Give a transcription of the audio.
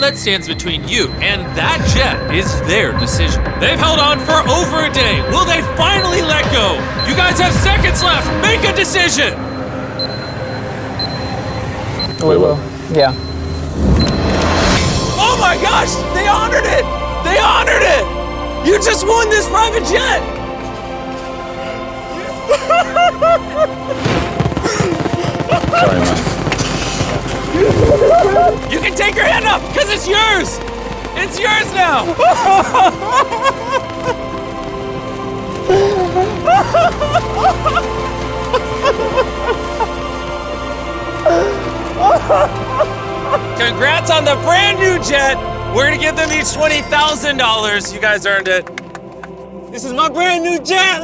that stands between you and that jet is their decision. They've held on for over a day. Will they finally let go? You guys have seconds left. Make a decision. We will. Yeah. Oh my gosh, they honored it. They honored it. You just won this private jet. Sorry, man. You can take your hand up, because it's yours! It's yours now! Congrats on the brand new jet! We're gonna give them each $20,000. You guys earned it. This is my brand new jet!